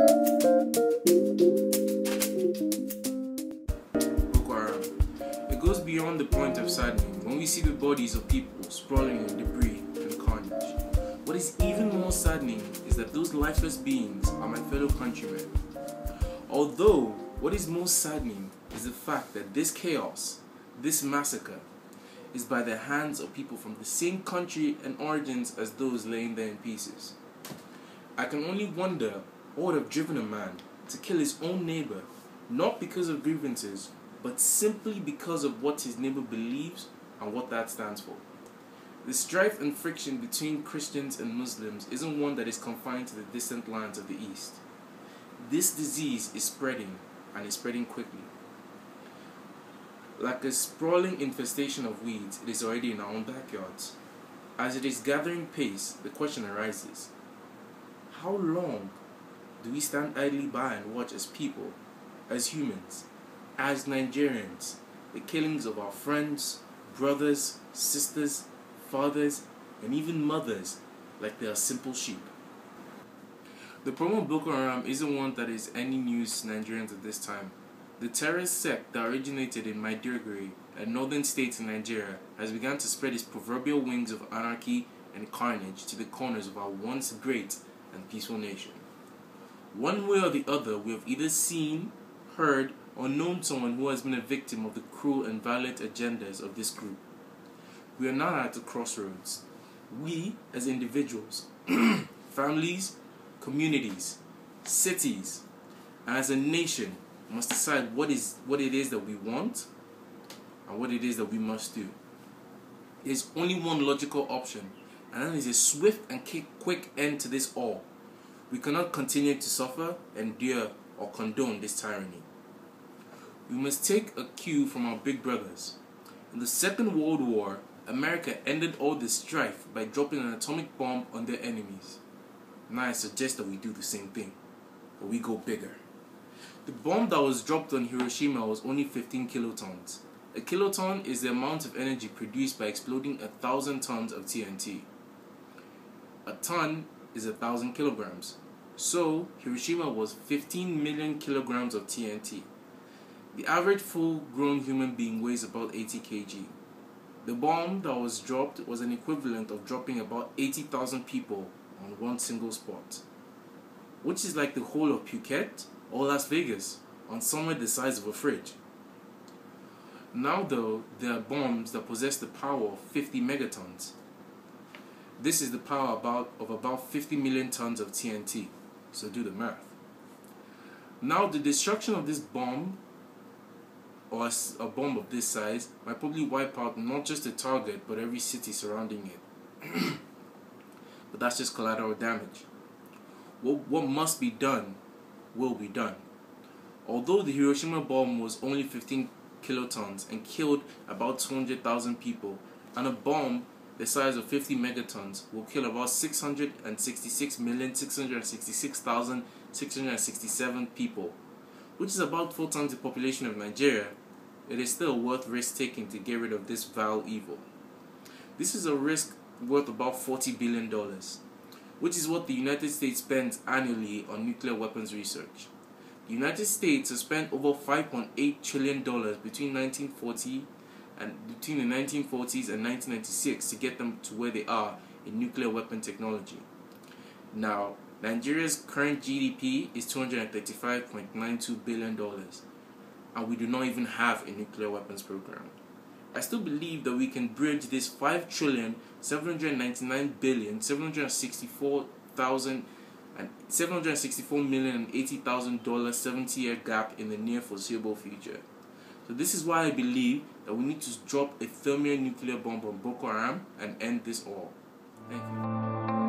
Boko Haram. It goes beyond the point of saddening when we see the bodies of people sprawling in debris and carnage. What is even more saddening is that those lifeless beings are my fellow countrymen. Although, what is most saddening is the fact that this chaos, this massacre, is by the hands of people from the same country and origins as those laying there in pieces. I can only wonder what would have driven a man to kill his own neighbor, not because of grievances, but simply because of what his neighbor believes and what that stands for. The strife and friction between Christians and Muslims isn't one that is confined to the distant lands of the East. This disease is spreading, and is spreading quickly. Like a sprawling infestation of weeds, it is already in our own backyards. As it is gathering pace, the question arises: how long do we stand idly by and watch as people, as humans, as Nigerians, the killings of our friends, brothers, sisters, fathers, and even mothers like they are simple sheep? The problem of Boko Haram isn't one that is any news to Nigerians at this time. The terrorist sect that originated in Maiduguri, a northern state in Nigeria, has begun to spread its proverbial wings of anarchy and carnage to the corners of our once great and peaceful nation. One way or the other, we have either seen, heard, or known someone who has been a victim of the cruel and violent agendas of this group. We are now at a crossroads. We, as individuals, families, communities, cities, and as a nation, must decide what it is that we want and what it is that we must do. There's only one logical option, and that is a swift and quick end to this all. We cannot continue to suffer, endure, or condone this tyranny. We must take a cue from our big brothers. In the Second World War, America ended all the strife by dropping an atomic bomb on their enemies. Now I suggest that we do the same thing, but we go bigger. The bomb that was dropped on Hiroshima was only 15 kilotons. A kiloton is the amount of energy produced by exploding 1,000 tons of TNT. A ton is 1,000 kilograms. So, Hiroshima was 15 million kilograms of TNT. The average full-grown human being weighs about 80 kg. The bomb that was dropped was an equivalent of dropping about 80,000 people on one single spot, which is like the whole of Phuket or Las Vegas on somewhere the size of a fridge. Now though, there are bombs that possess the power of 50 megatons. This is the power of about 50 million tons of TNT, so do the math. Now the destruction of this bomb, or a bomb of this size, might probably wipe out not just the target but every city surrounding it. But that's just collateral damage. What must be done will be done. Although the Hiroshima bomb was only 15 kilotons and killed about 200,000 people, and a bomb the size of 50 megatons will kill about 666,666,667 people, which is about 4 times the population of Nigeria, it is still worth risk taking to get rid of this vile evil. This is a risk worth about $40 billion, which is what the United States spends annually on nuclear weapons research. The United States has spent over $5.8 trillion between the 1940s and 1996 to get them to where they are in nuclear weapon technology. Now, Nigeria's current GDP is $235.92 billion, and we do not even have a nuclear weapons program. I still believe that we can bridge this $5,799,764,764,080,000 70-year gap in the near foreseeable future. So this is why I believe that we need to drop a thermal nuclear bomb on Boko Haram and end this all. Thank you.